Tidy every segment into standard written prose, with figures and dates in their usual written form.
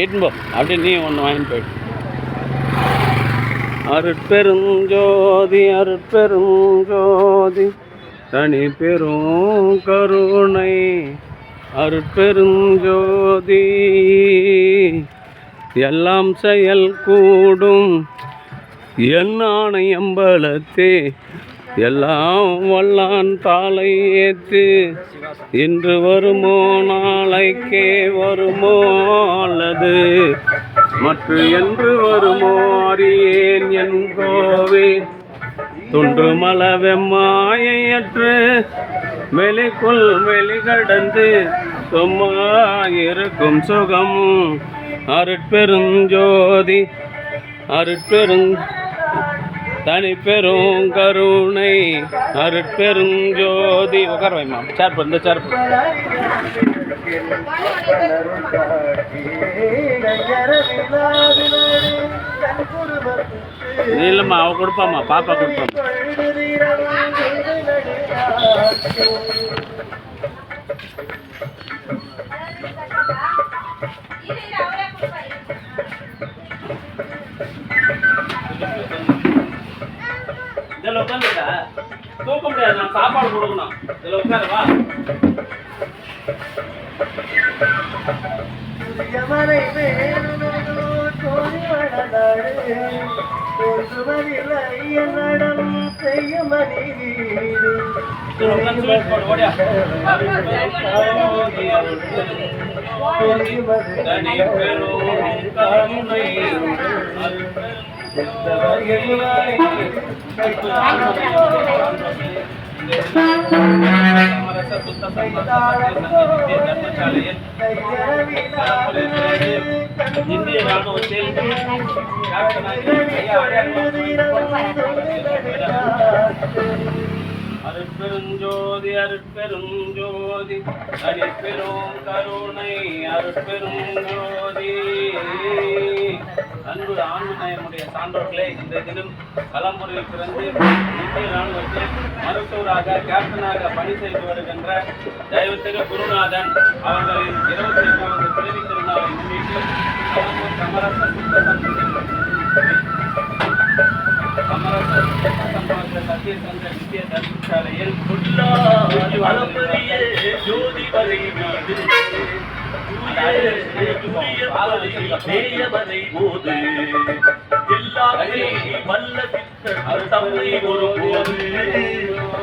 இட்டும்போ அப்படியே நீ ஒன்று வாங்கிட்டு போயிட்டு. அருட்பெருஞ்சோதி அருட்பெருஞ்சோதி தனி பெரும் கருணை அருட்பெருஞ்சோதி எல்லாம் செயல் கூடும் என்னான எம்பலத்தே எல்லாம் வல்லான் தாளை ஏத்து இன்று வருமோ நாளைக்கே வருமோ அல்லது மற்ற என்று வருமோ அறியேன் என் கோவே தொன்று மலவெம்மாயற்று வெளிக்குள் வெளிகடந்து சும்மா இருக்கும் சுகம் அருட்பெருஞ்சோதி தனி பெரும் கருணை அருட்பெருஞ்சோதி. உட்கார வைமா சார் இந்த சார் நீ இல்லைம்மா அவ கொடுப்பாம்மா பாப்பா கொடுப்பாம்மா. இதில் உட்காந்துக்கா தூக்க முடியாது, நான் சாப்பாடு கொடுக்கணும். இதில் உட்காருவா. இந்திய ராணுவத்தில் அருட்பெருஞ்சோதி அருட்பெருஞ்சோதி அருட்பெரும் கருணை அருட்பெருஞ்சோதி. அன்பு ஆண்மநேயமுடைய சான்றோர்களே, இந்த தினம் களம்புரையில் பிறந்து இந்திய ராணுவத்தில் மருத்துவராக கேப்டனாக பணி செய்து வருகின்ற தெய்வத்திரு குருநாதன் அவர்களின் 28வது பிறவி திருநாளை முன்னிட்டு சமரச சத்திய சங்க வித்திய தர்மசாலையில் ஜோதி வரை போது ஒருபோது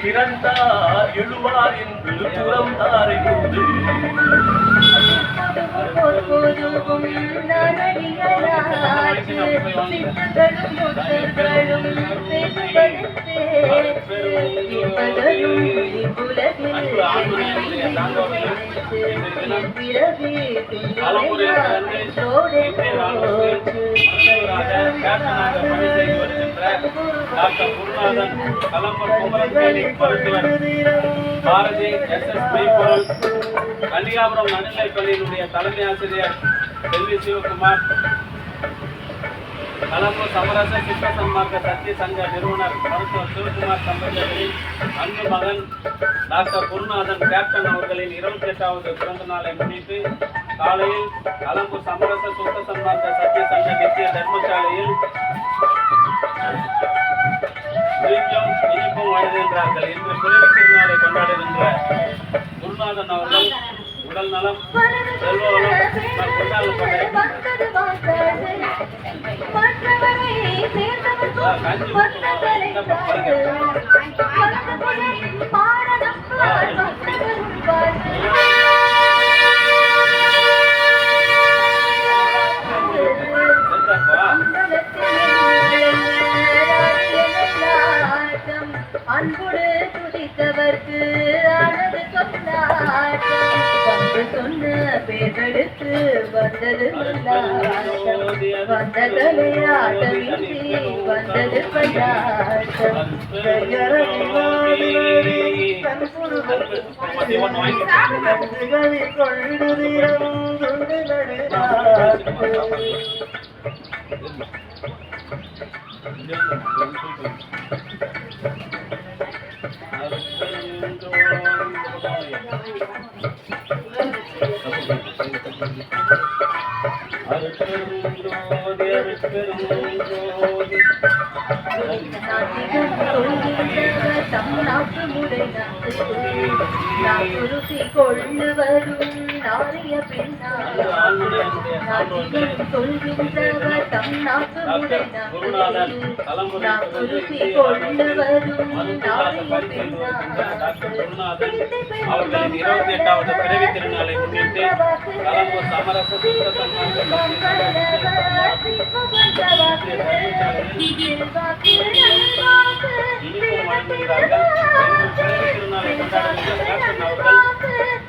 பிறந்தார் எழுவார் என்று புறம் தாரை போது டாக்டர் குருநாதன் களம்பர் பாரதி பொருள் கன்னிகாபுரம் நடுநிலைப் பள்ளியினுடைய தலைமை ஆசிரியர் செல்வி சிவகுமார், களம்பூர் சமரச சித்த சன்மார்க்க சத்திய சங்க நிறுவனர் மருத்துவர் சிவகுமார் தம்பதிகளின் அன்பு மகன் டாக்டர் குருநாதன் கேப்டன் அவர்களின் 28வது பிறந்த நாளை முன்னிட்டு காலையில் களம்பூர் சமரச சுத்த சன்மார்க்க சத்திய சங்க நித்திய தர்மசாலையில் இனிப்பும் வாழ்கின்றார்கள். இன்று பிறவி திருநாளை கொண்டாடுகின்ற குருநாதன் அவர்கள் உடல் நலம் செல்வ வளம் அன்புடு துடித்தவர்க்கு ஆனது கொண்டாட்டம் வந்து சொன்ன பேர்களுக்கு வந்தது வந்த கலையாட்டமின்றி வந்தது கொண்டாட்டம் அருட்பெரும் ஜோதி அருட்பெரும் ஜோதி நாட்டிகம் சொல்கின்றவர் தம் நாட்டு முறை நாட்டுருத்தி கொண்டு வரும் நாளைய பின்னால் நாட்டிகம் சொல்கின்றவர் தம் நாட்டு முறை நாட்டுருத்தி கொண்டு வரும் நாளைய பின்னால் அவர்களின் 28வது பிறவி திருநாளை முன்னிட்டு கலம்பூர் சமரச சுத்த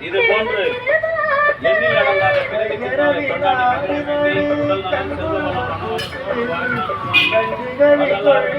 இது போன்று எண்ணில் அடங்காத பிறவி திருநாளை கொண்டாடி உடல்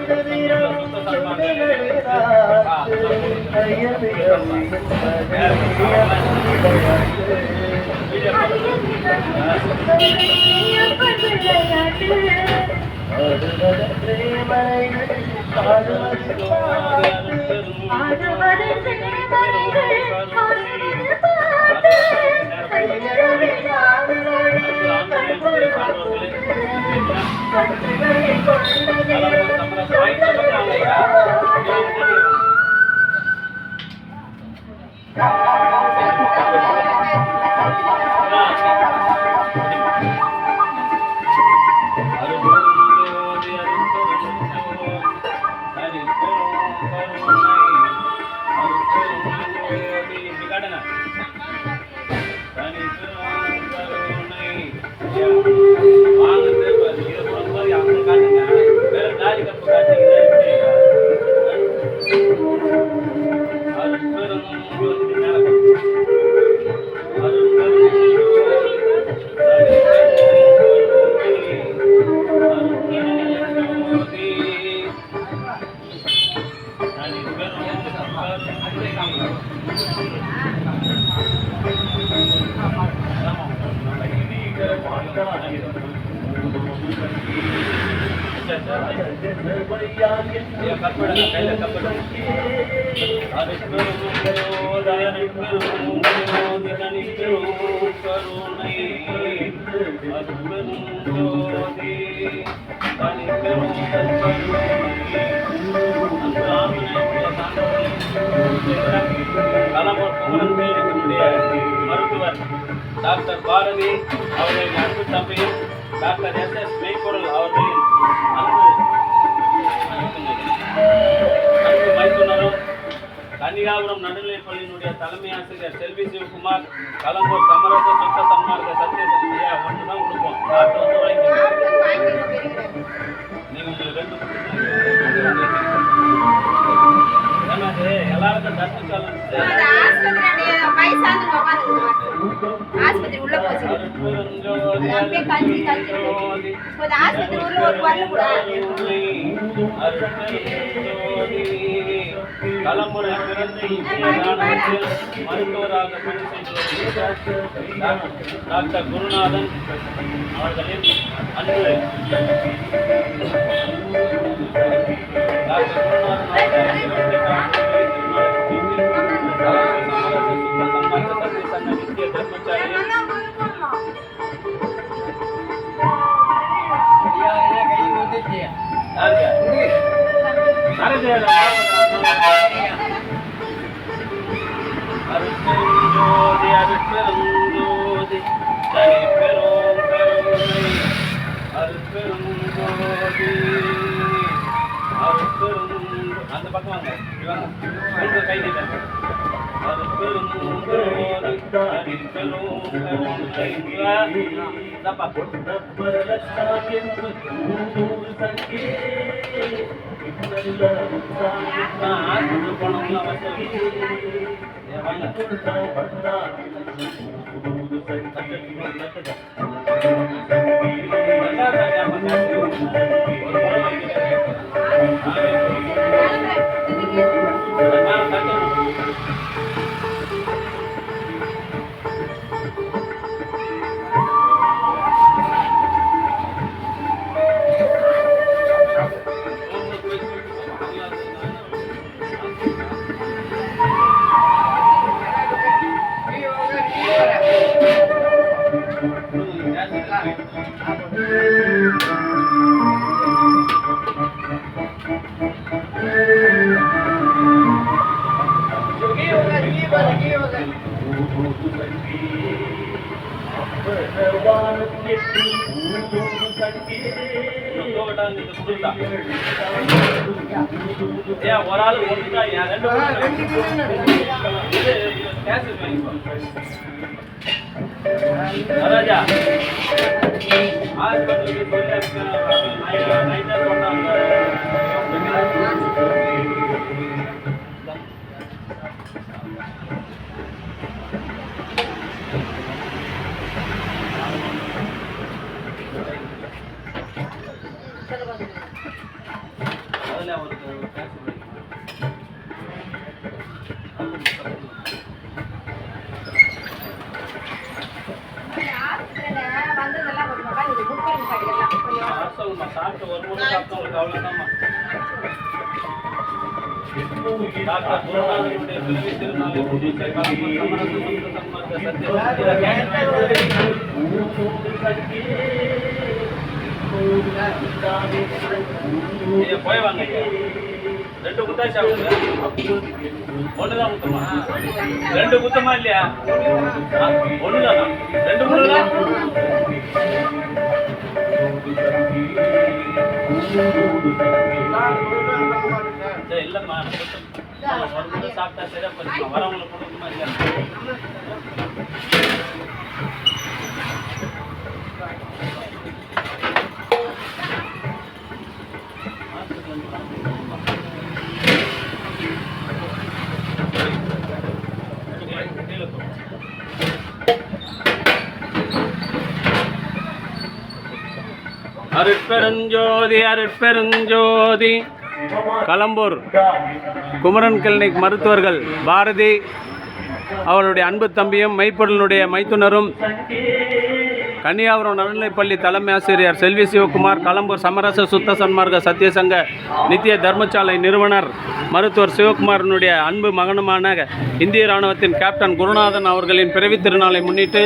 நலம் மருத்துவர் டாக்டர் பாரதி அவர்களின் அன்பு தம்பியும் டாக்டர் எஸ்.எஸ். மெய்ப்பொருள் அவர்களின் அன்பு மைத்துனரும் கன்னியாகுமரம் நடுநிலைப்பள்ளியினுடைய தலைமை ஆசிரியர் செல்வி சிவகுமார் கலம்பூர் சமரச சுத்த சன்மார்க்க சத்திய ஒன்று தான் கொடுப்போம். நீங்க உங்களுக்கு 2 எல்லாருக்கும் தட்டுச்சாலும் ஆஸ்பத்திரி உள்ள போச்சு கஞ்சி கஞ்சி ஆஸ்பத்திரி உள்ள ஒரு வரல கூட தலைமுறை பிறந்து மருத்துவராக பணி செய்து டாக்டர் குருநாதன் அவர்களின் அன்பு டாக்டர் குருநாதன் அந்த பக்கம் வாங்க கை நீட்டாங்க ஒரு ஆள் ஒன்றுதான் ராஜா ஹாஸ்பிட்டலுக்கு நைட்டா சொன்னாங்க. அதில் அவருக்கு வந்ததெல்லாம் கொஞ்சம் இது புக் பண்ணி படிக்கலாம் சொல்லுமா சாப்பிட்டு ஒரு முறை சாப்பிட்டவங்களுக்கு அவ்வளோதாம்மா. டாக்டர் குருநாதனுடைய பிறவி திருநாளை முன்னிட்டு போய் வாங்க. 2 குத்தா சாப்பிடுங்க. 1 தான் குத்தமா? 2 குத்தமா இல்லையா? 1 தானா? 2 குத்தா இல்லம்மா. ஒரு முறை சாப்பிட்டா சரியா போச்சு. வரவங்களுக்கு கொடுக்குமா இல்லையா? அருட்பெருஞ்சோதி அருட்பெருஞ்சோதி. களம்பூர் குமரன் கிளினிக் மருத்துவர்கள் பாரதி அவருடைய அன்பு தம்பியும் மெய்ப்பொருளினுடைய மைத்துனரும் கன்னியாகுமரி நடுநிலைப்பள்ளி தலைமை ஆசிரியர் செல்வி சிவகுமார், களம்பூர் சமரச சுத்த சன்மார்க்க சத்தியசங்க நித்திய தர்மசாலை நிறுவனர் மருத்துவர் சிவகுமாரனுடைய அன்பு மகனுமான இந்திய இராணுவத்தின் கேப்டன் குருநாதன் அவர்களின் பிறவி திருநாளை முன்னிட்டு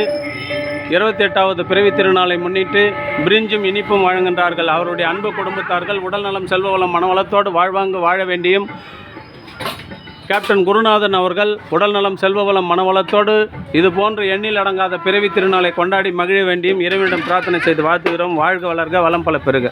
28வது பிறவி திருநாளை முன்னிட்டு பிரிஞ்சும் இனிப்பும் வழங்குகின்றார்கள். அவருடைய அன்பு குடும்பத்தார்கள் உடல்நலம் செல்வவளம் மனவளத்தோடு வாழ்வாங்கு வாழ வேண்டியும் கேப்டன் குருநாதன் அவர்கள் உடல்நலம் செல்வவளம் மனவளத்தோடு இதுபோன்று எண்ணில் அடங்காத பிறவி திருநாளை கொண்டாடி மகிழ வேண்டியும் இறைவனிடம் பிரார்த்தனை செய்து வாழ்த்துகிறோம். வாழ்க வளர்க வளம் பல பெறுக.